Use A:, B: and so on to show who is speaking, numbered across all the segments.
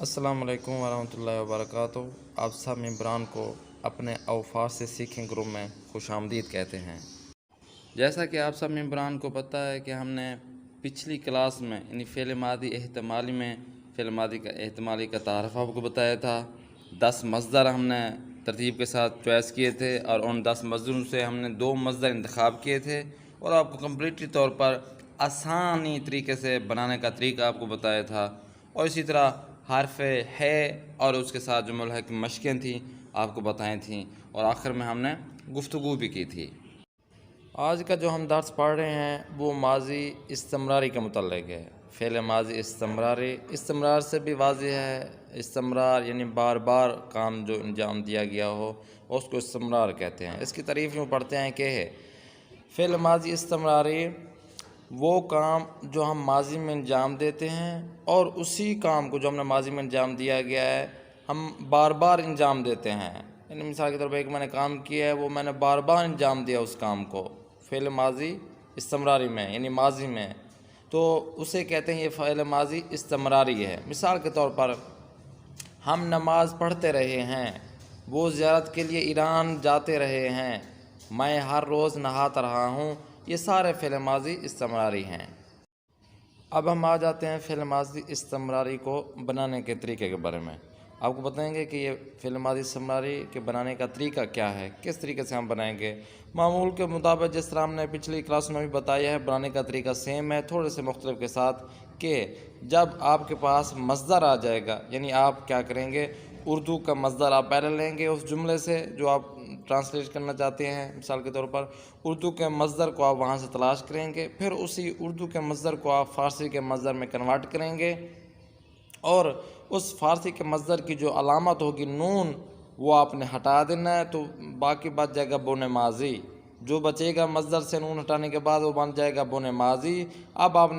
A: السلام علیکم ورحمۃ اللہ وبرکاتہ۔ آپ سب ممبران کو اپنے اوفار سے سیکھیں گروپ میں خوش آمدید کہتے ہیں۔ جیسا کہ آپ سب ممبران کو پتہ ہے کہ ہم نے پچھلی کلاس میں یعنی فعل ماضی احتمالی میں فعل ماضی کا احتمالی کا تعارف آپ کو بتایا تھا۔ 10 مصدر ہم نے ترتیب کے ساتھ چوائس کیے تھے اور ان 10 مصدروں سے ہم نے 2 مصدر انتخاب کیے تھے اور آپ کو کمپلیٹلی طور پر آسانی طریقے سے بنانے کا طریقہ آپ کو بتایا تھا، اور اسی طرح حرف ہے اور اس کے ساتھ جو ملحق مشقیں تھیں آپ کو بتائی تھیں، اور آخر میں ہم نے گفتگو بھی کی تھی۔ آج کا جو ہم درس پڑھ رہے ہیں وہ ماضی استمراری کے متعلق ہے۔ فعل ماضی استمراری، استمرار سے بھی واضح ہے، استمرار یعنی بار بار کام جو انجام دیا گیا ہو اس کو استمرار کہتے ہیں۔ اس کی تعریف میں پڑھتے ہیں کہ ہے فعل ماضی استمراری وہ کام جو ہم ماضی میں انجام دیتے ہیں اور اسی کام کو جو ہم نے ماضی میں انجام دیا گیا ہے ہم بار بار انجام دیتے ہیں۔ یعنی مثال کے طور پر ایک میں نے کام کیا ہے وہ میں نے بار بار انجام دیا اس کام کو فعل ماضی استمراری میں یعنی ماضی میں، تو اسے کہتے ہیں یہ فعل ماضی استمراری ہے۔ مثال کے طور پر ہم نماز پڑھتے رہے ہیں، وہ زیارت کے لیے ایران جاتے رہے ہیں، میں ہر روز نہاتا رہا ہوں، یہ سارے فعل ماضی استمراری ہیں۔ اب ہم آ جاتے ہیں فعل ماضی استمراری کو بنانے کے طریقے کے بارے میں۔ آپ کو بتائیں گے کہ یہ فعل ماضی استمراری کے بنانے کا طریقہ کیا ہے، کس طریقے سے ہم بنائیں گے۔ معمول کے مطابق جس طرح ہم نے پچھلی کلاس میں بھی بتایا ہے، بنانے کا طریقہ سیم ہے، تھوڑے سے مختلف کے ساتھ کہ جب آپ کے پاس مصدر آ جائے گا، یعنی آپ کیا کریں گے، اردو کا مصدر آپ پہلے لیں گے اس جملے سے جو آپ ٹرانسلیٹ کرنا چاہتے ہیں۔ مثال کے طور پر اردو کے مصدر کو آپ وہاں سے تلاش کریں گے، پھر اسی اردو کے مصدر کو آپ فارسی کے مصدر میں کنورٹ کریں گے، اور اس فارسی کے مصدر کی جو علامت ہوگی نون وہ آپ نے ہٹا دینا ہے، تو باقی بچ جائے گا بن ماضی۔ جو بچے گا مصدر سے نون ہٹانے کے بعد وہ بن جائے گا بن ماضی۔ اب آپ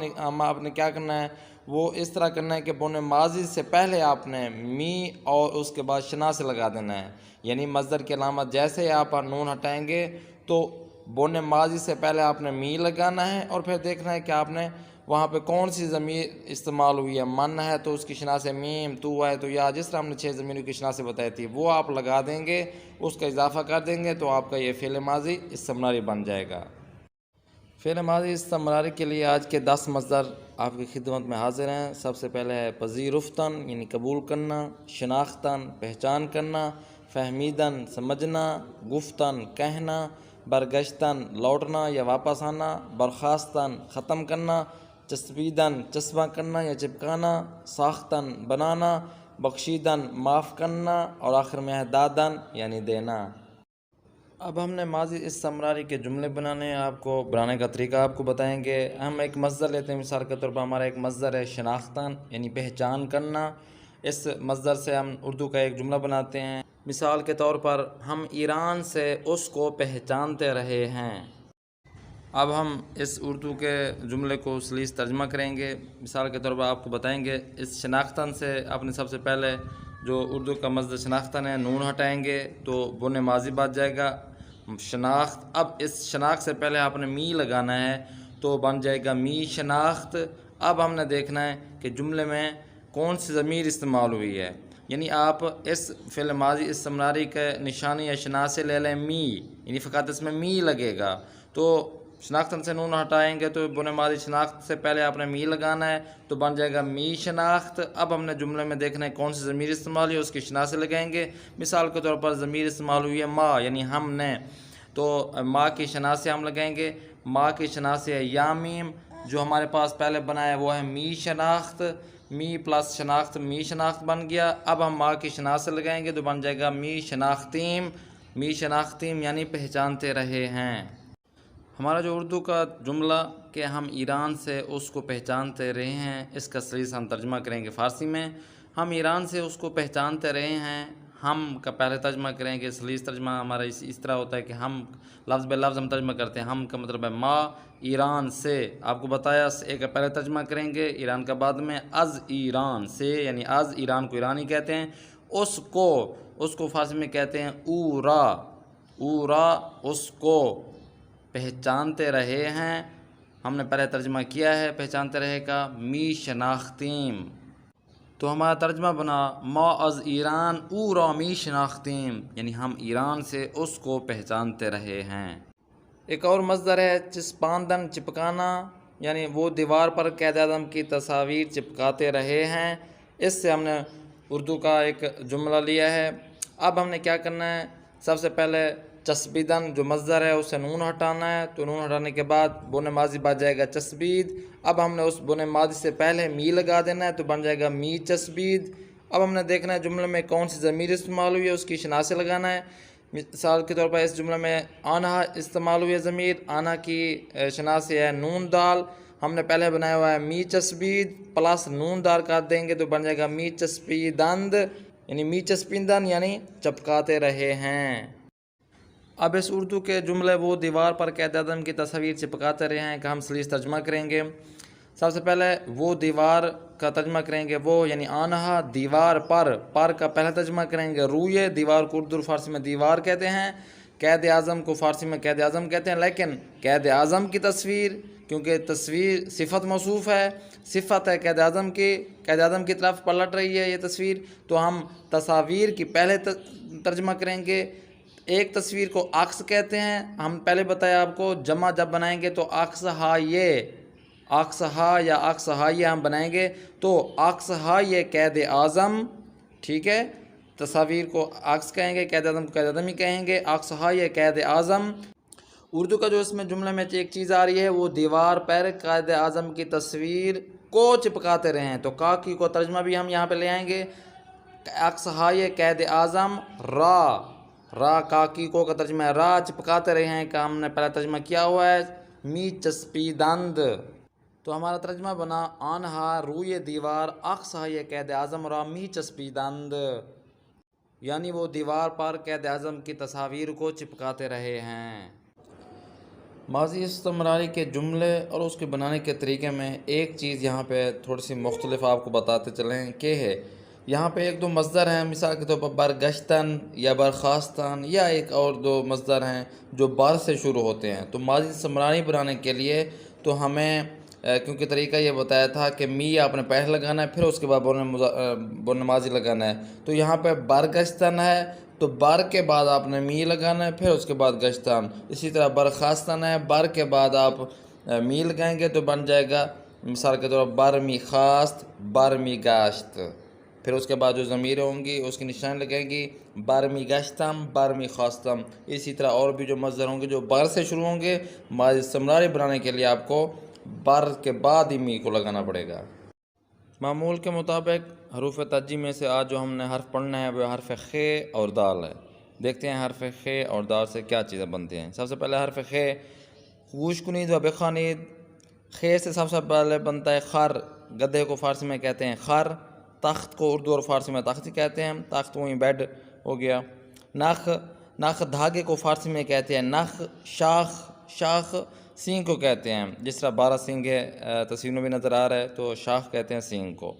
A: نے کیا کرنا ہے، وہ اس طرح کرنا ہے کہ بن ماضی سے پہلے آپ نے می اور اس کے بعد شنا سے لگا دینا ہے، یعنی مصدر کی علامت جیسے ہی آپ نون ہٹائیں گے تو بن ماضی سے پہلے آپ نے می لگانا ہے، اور پھر دیکھنا ہے کہ آپ نے وہاں پہ کون سی ضمیر استعمال ہوئی ہے۔ من ہے تو اس کی شنا سے میم، تو ہے تو یا، جس طرح ہم نے 6 ضمیروں کی شنا سے بتائی تھی وہ آپ لگا دیں گے، اس کا اضافہ کر دیں گے تو آپ کا یہ فعل ماضی استمراری بن جائے گا۔ فعل ماضی استمراری کے لیے آج کے 10 مصدر آپ کی خدمت میں حاضر ہیں۔ سب سے پہلے ہے پذیرفتاً یعنی قبول کرنا، شناختاً پہچان کرنا، فہمیداً سمجھنا، گفتاً کہنا، برگشتاً لوٹنا یا واپس آنا، برخاستاً ختم کرنا، چسبیداً چسپاں کرنا یا چپکانا، ساختاً بنانا، بخشیداً معاف کرنا، اور آخر میں ہے داداً یعنی دینا۔ اب ہم نے ماضی استمراری کے جملے بنانے ہیں، آپ کو بنانے کا طریقہ آپ کو بتائیں گے۔ ہم ایک مصدر لیتے ہیں، مثال کے طور پر ہمارا ایک مصدر ہے شناختاً یعنی پہچان کرنا۔ اس مصدر سے ہم اردو کا ایک جملہ بناتے ہیں۔ مثال کے طور پر ہم ایران سے اس کو پہچانتے رہے ہیں۔ اب ہم اس اردو کے جملے کو سلیس ترجمہ کریں گے۔ مثال کے طور پر آپ کو بتائیں گے اس شناختاً سے آپ نے سب سے پہلے جو اردو کا مصدر شناختاً ہے نون ہٹائیں گے تو بن ماضی بچ جائے گا شناخت۔ اب اس شناخت سے پہلے آپ نے می لگانا ہے تو بن جائے گا می شناخت۔ اب ہم نے دیکھنا ہے کہ جملے میں کون سی ضمیر استعمال ہوئی ہے، یعنی آپ اس فعل ماضی استمراری کے نشانی یا شناخت لے لیں می، یعنی فقط اس میں می لگے گا، تو شناختاً سے نون ہٹائیں گے تو بن ماضی شناخت سے پہلے آپ نے می لگانا ہے تو بن جائے گا می شناخت۔ اب ہم نے جملے میں دیکھنا ہے کون سی ضمیر استعمال ہوئی ہے، اس کی شناخت لگائیں گے۔ مثال کے طور پر ضمیر استعمال ہوئی ہے ماں یعنی ہم نے، تو ماں کی شناخت سے ہم لگائیں گے، ماں کی شناخت سے یا میم، جو ہمارے پاس پہلے بنا ہے وہ ہے می شناخت، می پلس شناخت می شناخت بن گیا۔ اب ہم ماں کی شناخت سے لگائیں گے تو بن جائے گا می شناختیم، می شناختیم یعنی پہچانتے رہے ہیں۔ ہمارا جو اردو کا جملہ کہ ہم ایران سے اس کو پہچانتے رہے ہیں، اس کا سلیس ہم ترجمہ کریں گے فارسی میں۔ ہم ایران سے اس کو پہچانتے رہے ہیں، ہم کا پہلے ترجمہ کریں گے، سلیس ترجمہ ہمارا اس طرح ہوتا ہے کہ ہم لفظ بے لفظ ہم ترجمہ کرتے ہیں۔ ہم کا مطلب ہے ماں، ایران سے آپ کو بتایا ایک پہلے ترجمہ کریں گے ایران کا بعد میں، از ایران سے یعنی از ایران کو ایرانی کہتے ہیں، اس کو فارسی میں کہتے ہیں اورا، اورا اس کو پہچانتے رہے ہیں۔ ہم نے پہلے ترجمہ کیا ہے پہچانتے رہے کا می شناختیم۔ تو ہمارا ترجمہ بنا ما از ایران او را می شناختیم، یعنی ہم ایران سے اس کو پہچانتے رہے ہیں۔ ایک اور مصدر ہے چسپاندن، چپکانا، یعنی وہ دیوار پر قائد اعظم کی تصاویر چپکاتے رہے ہیں۔ اس سے ہم نے اردو کا ایک جملہ لیا ہے۔ اب ہم نے کیا کرنا ہے، سب سے پہلے چسبیدن جو مصدر ہے اسے نون ہٹانا ہے، تو نون ہٹانے کے بعد بن ماضی بن جائے گا چسبید۔ اب ہم نے اس بن ماضی سے پہلے می لگا دینا ہے، تو بن جائے گا می چسبید۔ اب ہم نے دیکھنا ہے جملے میں کون سی ضمیر استعمال ہوئی ہے، اس کی شناسے لگانا ہے۔ مثال کے طور پر اس جملے میں آنہا استعمال ہوئی ہے ضمیر، آنہا کی شناسی ہے نون دال۔ ہم نے پہلے بنایا ہوا ہے می چسبید پلس نون دال کاٹ دیں گے تو بن جائے گا می چسپیدند، یعنی می چسپیندن یعنی چپکاتے رہے ہیں۔ اب اس اردو کے جملے وہ دیوار پر قائد اعظم کی تصاویر چپکاتے رہے ہیں کا ہم سلیس ترجمہ کریں گے۔ سب سے پہلے وہ دیوار کا ترجمہ کریں گے، وہ یعنی آنہا دیوار پر کا پہلا ترجمہ کریں گے روئے، دیوار کو اردو فارسی میں دیوار کہتے ہیں، قائد اعظم کو فارسی میں قائد اعظم کہتے ہیں، لیکن قائد اعظم کی تصویر، کیونکہ تصویر صفت موصوف ہے، صفت ہے قائد اعظم کی، قائد اعظم کی طرف پلٹ رہی ہے یہ تصویر، تو ہم تصاویر کی پہلے ترجمہ کریں گے۔ ایک تصویر کو عکس کہتے ہیں، ہم پہلے بتایا آپ کو، جمع جب بنائیں گے تو عکس ہا یا عکس ہائیے ہم بنائیں گے، تو عکس ہائیے قائد اعظم، ٹھیک ہے، تصاویر کو عکس کہیں گے، قائد اعظم کو قائد اعظم ہی کہیں گے، عکس ہائیے قائد اعظم۔ اردو کا جو اس میں جملے میں ایک چیز آ رہی ہے، وہ دیوار پر قائد اعظم کی تصویر کو چپکاتے رہے ہیں، تو کا کی کو ترجمہ بھی ہم یہاں پہ لے آئیں گے، عکس ہائیے قائد اعظم را کا کی کو کا ترجمہ ہے را، چپکاتے رہے ہیں کا ہم نے پہلا ترجمہ کیا ہوا ہے می چسپیدند۔ تو ہمارا ترجمہ بنا آنہا روئے دیوار عکس ہائیے قائد اعظم را می چسپیدند، یعنی وہ دیوار پر قائد اعظم کی تصاویر کو چپکاتے رہے ہیں۔ ماضی استمراری کے جملے اور اس کے بنانے کے طریقے میں ایک چیز یہاں پہ تھوڑی سی مختلف آپ کو بتاتے چلیں کہ ہے، یہاں پہ ایک دو مصدر ہیں، مثال کے طور پر برگشتن یا برخاستن، یا ایک اور دو مصدر ہیں جو بر سے شروع ہوتے ہیں۔ تو ماضی استمراری بنانے کے لیے تو ہمیں کیونکہ طریقہ یہ بتایا تھا کہ می آپ نے پہلے لگانا ہے، پھر اس کے بعد بن ماضی لگانا ہے، تو یہاں پہ برگشتن ہے تو بر کے بعد آپ نے می لگانا ہے، پھر اس کے بعد گشتن۔ اسی طرح برخاستن ہے، بر کے بعد آپ می لگائیں گے تو بن جائے گا مثال کے طور پر بر می خواست، بر می گشت، پھر اس کے بعد جو ضمیریں ہوں گی اس کی نشان لگیں گی بر می گشتم، بر می خواستم۔ اسی طرح اور بھی جو مصدر ہوں گے جو بر سے شروع ہوں گے، ماضی استمراری بنانے کے لیے آپ کو بر کے بعد ہی می کو لگانا پڑے گا۔ معمول کے مطابق حروف ترجیع میں سے آج جو ہم نے حرف پڑھنا ہے وہ حرف خ اور دال ہے۔ دیکھتے ہیں حرف خ اور دال سے کیا چیزیں بنتی ہیں۔ سب سے پہلے حرف خ، خوش کنید و بخوانید۔ خ سے سب سے پہلے بنتا ہے خر، گدھے کو فارسی میں کہتے ہیں خر، تخت کو اردو اور فارسی میں تخت کہتے ہیں، تخت وہیں بیڈ ہو گیا۔ نخ دھاگے کو فارسی میں کہتے ہیں نخ، شاخ سینگ کو کہتے ہیں، جس طرح 12 سینگ تصویر میں بھی نظر آ رہا ہے تو شاخ کہتے ہیں سینگ کو۔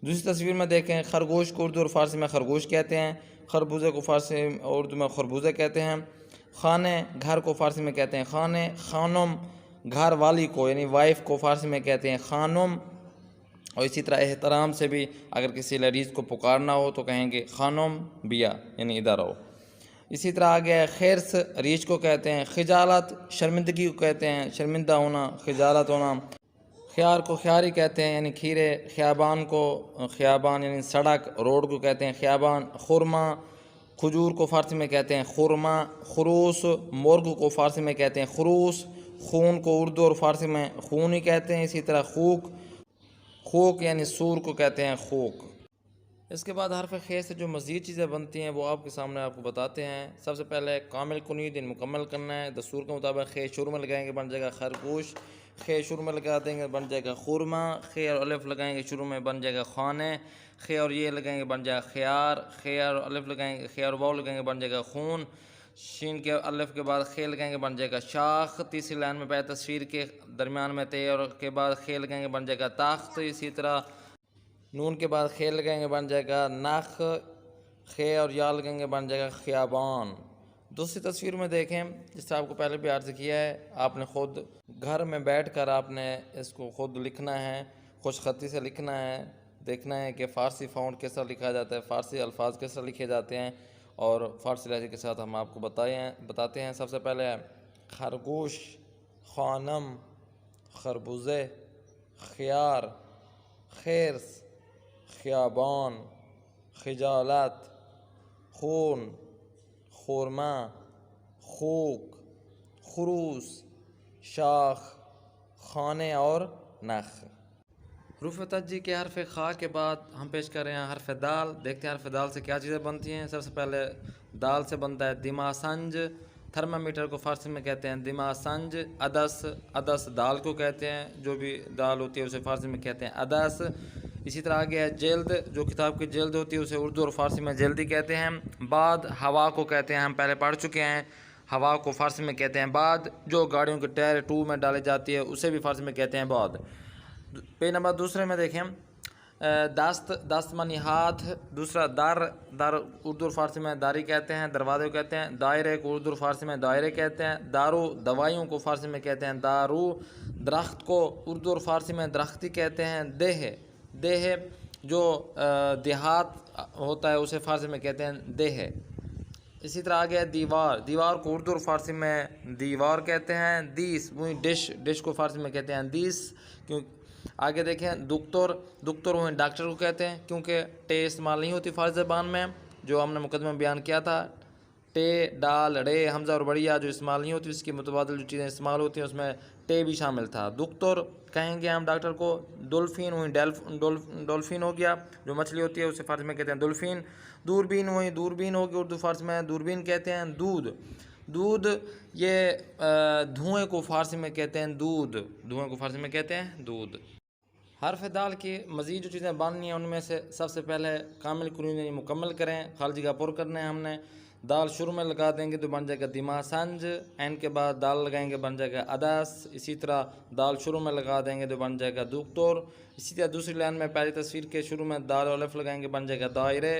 A: دوسری تصویر میں دیکھیں، خرگوش کو اردو اور فارسی میں خرگوش کہتے ہیں، خربوزے کو فارسی اور اردو میں خربوزے کہتے ہیں۔ خانے گھر کو فارسی میں کہتے ہیں خانے، خانم گھر والی کو یعنی وائف کو فارسی میں کہتے ہیں خانم، اور اسی طرح احترام سے بھی اگر کسی لیڈیز کو پکارنا ہو تو کہیں گے خانم بیا یعنی ادھر آؤ۔ اسی طرح آگے ہے خیرس، ریچھ کو کہتے ہیں، خجالت شرمندگی کو کہتے ہیں، شرمندہ ہونا، خجالت ہونا۔ خیار کو خیاری کہتے ہیں یعنی کھیرے، خیابان کو خیابان یعنی سڑک روڈ کو کہتے ہیں خیابان۔ خرما کھجور کو فارسی میں کہتے ہیں خرما۔ خروس مرغ کو فارسی میں کہتے ہیں خروس۔ خون کو اردو اور فارسی میں خون ہی کہتے ہیں۔ اسی طرح خوک یعنی سور کو کہتے ہیں خوک۔ اس کے بعد حرف خ سے جو مزید چیزیں بنتی ہیں وہ آپ کے سامنے آپ کو بتاتے ہیں۔ سب سے پہلے کامل کنید ان مکمل کرنا ہے، دستور کے مطابق خ شروع میں لگائیں گے بن جائے گا خرگوش، خ شروع میں لگا دیں گے بن جائے گا خورما، خ اور الف لگائیں گے شروع میں بن جائے گا خانے، خ اور یہ لگائیں گے بن جائے گا خیار، خ اور الف لگائیں گے، خ اور واو لگائیں گے بن جائے گا خون، شین کے الف کے بعد خ لگائیں گے بن جائے گا شاخ، تیسری لائن میں پہلے تصویر کے درمیان میں تے اور کے بعد خ لگائیں گے بن جائے گا تخت، اسی طرح نون کے بعد خ لگائیں گے بن جائے گا نخ، خ اور یا لگائیں گے بن جائے گا خیابان۔ دوسری تصویر میں دیکھیں، جس طرح آپ کو پہلے بھی عرض کیا ہے، آپ نے خود گھر میں بیٹھ کر آپ نے اس کو خود لکھنا ہے، خوش خطی سے لکھنا ہے، دیکھنا ہے کہ فارسی فاؤنٹ کس طرح لکھا جاتا ہے، فارسی الفاظ کس طرح لکھے جاتے ہیں، اور فارسی لہجے کے ساتھ ہم آپ کو بتاتے ہیں۔ سب سے پہلے ہے خرگوش، خانم، خربوزے، خیار، خرس، خیابان، خجالت، خون، خورما، خوک، خروس، شاخ، خانے اور نخ۔ حروف تہجی کے حرف خا کے بعد ہم پیش کر رہے ہیں حرف دال۔ دیکھتے ہیں حرف دال سے کیا چیزیں بنتی ہیں۔ سب سے پہلے دال سے بنتا ہے دماسنج، تھرمامیٹر کو فارسی میں کہتے ہیں دماسنج۔ عدس، عدس دال کو کہتے ہیں، جو بھی دال ہوتی ہے اسے فارسی میں کہتے ہیں عدس۔ اسی طرح آگے ہے جلد، جو کتاب کی جلد ہوتی ہے اسے اردو اور فارسی میں جلدی کہتے ہیں۔ بعد ہوا کو کہتے ہیں، ہم پہلے پڑھ چکے ہیں، ہوا کو فارسی میں کہتے ہیں بعد۔ جو گاڑیوں کے ٹائر ٹو میں ڈالے جاتی ہے اسے بھی فارسی میں کہتے ہیں بعد۔ پیج نمبر دوسرے میں دیکھیں، دست، دست معنی ہاتھ۔ دوسرا در، در اردو اور فارسی میں داری کہتے ہیں، دروازے کو کہتے ہیں۔ دائرے کو اردو اور فارسی میں دائرے کہتے ہیں۔ دارو، دوائیوں کو فارسی میں کہتے ہیں دارو۔ درخت کو اردو اور فارسی میں درختی کہتے ہیں۔ دیہ، دیہ جو دیہات ہوتا ہے اسے فارسی میں کہتے ہیں دیہ۔ اسی طرح آگے ہے دیوار، دیوار کو اردو اور فارسی میں دیوار کہتے ہیں۔ دیس، وہی ڈش، ڈش کو فارسی میں کہتے ہیں دیس۔ کیوں آگے دیکھیں دکتور، دکتور وہیں ڈاکٹر کو کہتے ہیں، کیونکہ ٹے استعمال نہیں ہوتی فارسی زبان میں، جو ہم نے مقدمہ میں بیان کیا تھا۔ ٹے، ڈال، ڑے، حمزہ اور بڑیا جو استعمال نہیں ہوتی، اس کی متبادل جو چیزیں استعمال ہوتی ہیں اس میں ٹے بھی شامل تھا۔ دکتور کہیں گے ہم ڈاکٹر کو۔ ڈولفین وہیں ڈولفین ہو گیا، جو مچھلی ہوتی ہے اسے فارسی میں کہتے ہیں ڈولفین۔ دوربین وہیں دوربین ہوگی، اردو فارسی میں دوربین کہتے ہیں۔ دودھ، دودھ یہ دھوئیں کو فارسی میں کہتے ہیں دودھ، دھوئیں کو فارسی میں کہتے ہیں دودھ۔ حرف دال کی مزید جو چیزیں باننی ہیں ان میں سے سب سے پہلے کامل قرون یعنی مکمل کریں، خالی جگہ پر کرنا ہے ہم نے۔ دال شروع میں لگا دیں گے تو بن جائے گا دماسنج، این کے بعد دال لگائیں گے بن جائے گا عدس۔ اسی طرح دال شروع میں لگا دیں گے تو بن جائے گا دکتور۔ اسی طرح دوسری لائن میں پہلی تصویر کے شروع میں دال اور الف لگائیں گے بن جائے گا دائرے۔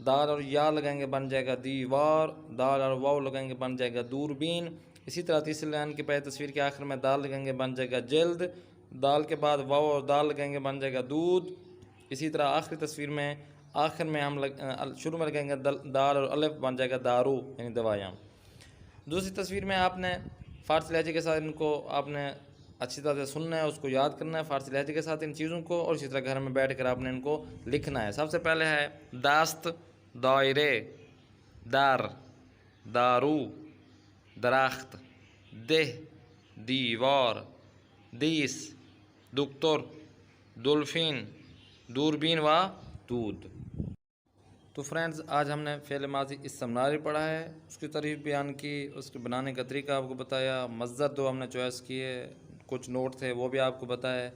A: دال اور یا لگائیں گے بن جائے گا دیوار۔ دال اور واو لگائیں گے بن جائے گا دوربین۔ اسی طرح تیسری لائن کی پہلی تصویر کے آخر میں دال لگائیں گے بن جائے گا جلد۔ دال کے بعد واو اور دال لگائیں گے بن جائے گا دودھ۔ اسی طرح آخری تصویر میں آخر میں ہم شروع میں لگائیں گے دال اور الف بن جائے گا دارو یعنی دوائیاں۔ دوسری تصویر میں آپ نے فارسی لہجے کے ساتھ ان کو آپ نے اچھی طرح سے سننا ہے، اس کو یاد کرنا ہے فارسی لہجے کے ساتھ ان چیزوں کو، اور اسی طرح گھر میں بیٹھ کر آپ نے ان کو لکھنا ہے۔ سب سے پہلے ہے دست، دائرے، در، دارو، درخت، دہ، دیوار، دیس، دکتور، ڈولفین، دوربین و دودھ۔ تو فرینڈز آج ہم نے فعل ماضی استمراری پڑھا ہے، اس کی تعریف بیان کی، اس کے بنانے کا طریقہ آپ کو بتایا، مصدر دو ہم نے چوائس کیے، کچھ نوٹ تھے وہ بھی آپ کو بتائے،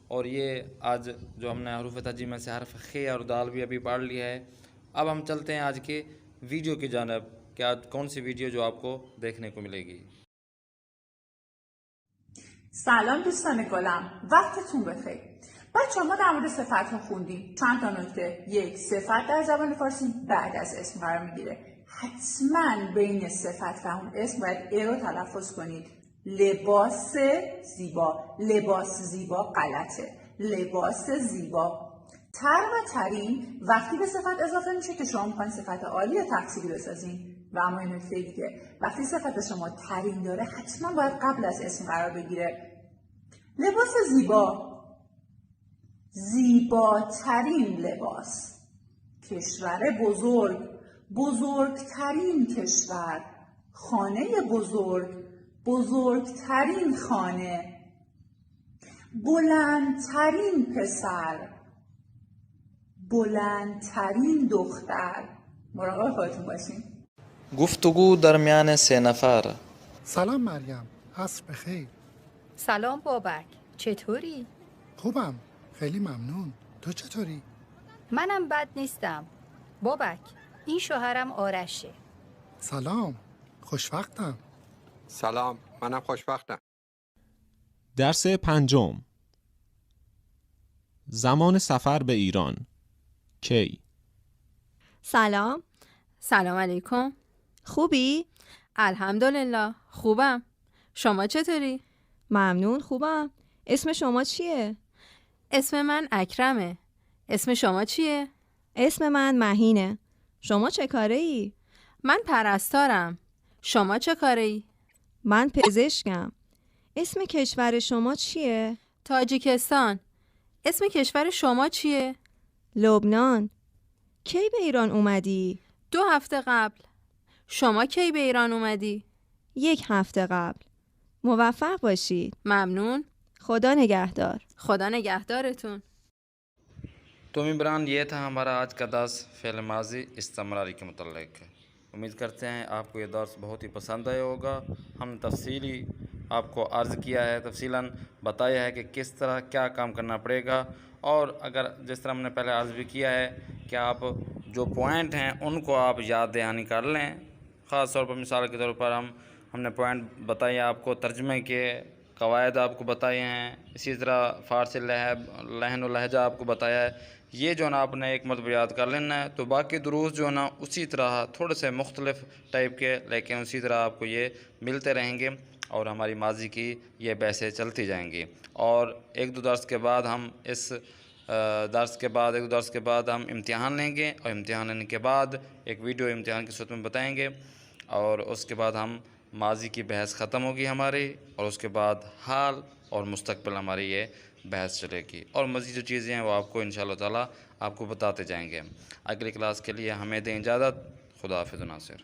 A: اور یہ آج جو ہم نے حروف تہجی میں سے حرف خ اور دال بھی ابھی پڑھ لیا ہے۔ اب ہم چلتے ہیں آج کے ویڈیو کی جانب کہ آج کون سی ویڈیو جو آپ کو دیکھنے کو ملے گی۔
B: سلام دوستان گلم، وقتتون بخیر. بچه ما در مورد صفت ها خوندیم. چند تا نکته. یک، صفت در زبان فارسی بعد از اسم قرار میگیره. حتما بین صفت و اون اسم باید ای رو تلفظ کنید. لباس زیبا، لباس زیبا غلطه. لباس زیبا. تر و ترین وقتی به صفت اضافه میشه که شما میخواین صفت عالی یا تفصیلی بسازین. و اما این نکته دیگه، وقتی صفت شما ترین داره حتما باید قبل از اسم قرار بگیره. لباس زیبا، زیباترین لباس. کشور بزرگ، بزرگترین کشور. خانه بزرگ، بزرگترین خانه. بلندترین پسر، بلندترین دختر. مراقب خودتون باشین.
A: گفتگو درمیان سه نفر.
C: سلام مریم، عصر بخیر.
D: سلام بابک، چطوری؟
C: خوبم، خیلی ممنون. تو چطوری؟
D: منم بد نیستم. بابک، این شوهرم آرشه.
C: سلام، خوشوقتم.
E: سلام، منم خوشبختم.
F: درس پنجم. زمان سفر به ایران. کی؟
G: سلام. سلام علیکم. خوبی؟ الحمدلله خوبم. شما چطوری؟
H: ممنون خوبم. اسم شما چیه؟
G: اسم من اکرمه. اسم شما چیه؟
H: اسم من مهینه. شما چه کاره ای؟
G: من پرستارم. شما چه کاره ای؟
H: من پزشکم. اسم کشور شما چیه؟
G: تاجیکستان. اسم کشور شما چیه؟
H: لبنان. کی به ایران اومدی؟
G: 2 هفته قبل. شما کی به ایران اومدی؟
H: 1 هفته قبل. موفق باشید.
G: ممنون.
H: خدا نگهدار.
G: خدا نگهدارتون.
A: تو ممبران، یہ تھا ہمارا آج کا درس فعل ماضی استمراری کے متعلق. امید کرتے ہیں آپ کو یہ درس بہت ہی پسند آیا ہوگا. ہم نے تفصیلی آپ کو عرض کیا ہے، تفصیلاً بتایا ہے کہ کس طرح کیا کام کرنا پڑے گا. اور اگر جس طرح ہم نے پہلے عرض بھی کیا ہے کہ آپ جو پوائنٹ ہیں ان کو آپ یاد دہانی کر لیں. خاص طور پر مثال کے طور پر ہم نے پوائنٹ بتائے آپ کو، ترجمے کے قواعد آپ کو بتائے ہیں، اسی طرح فارسی لہن و لہجہ آپ کو بتایا ہے. یہ جو نا آپ نے ایک مرتبہ یاد کر لینا ہے. تو باقی دروس جو نا اسی طرح تھوڑے سے مختلف ٹائپ کے، لیکن اسی طرح آپ کو یہ ملتے رہیں گے اور ہماری ماضی کی یہ بحثیں چلتی جائیں گی. اور 1-2 درس کے بعد ہم اس درس کے بعد ہم امتحان لیں گے، اور امتحان لینے کے بعد ایک ویڈیو امتحان کی صورت میں بتائیں گے. اور اس کے بعد ہم ماضی کی بحث ختم ہوگی ہماری، اور اس کے بعد حال اور مستقبل ہماری یہ بحث چلے گی. اور مزید جو چیزیں ہیں وہ آپ کو انشاءاللہ تعالیٰ آپ کو بتاتے جائیں گے. اگلی کلاس کے لیے ہمیں دیں اجازت. خدا حافظ ناصر.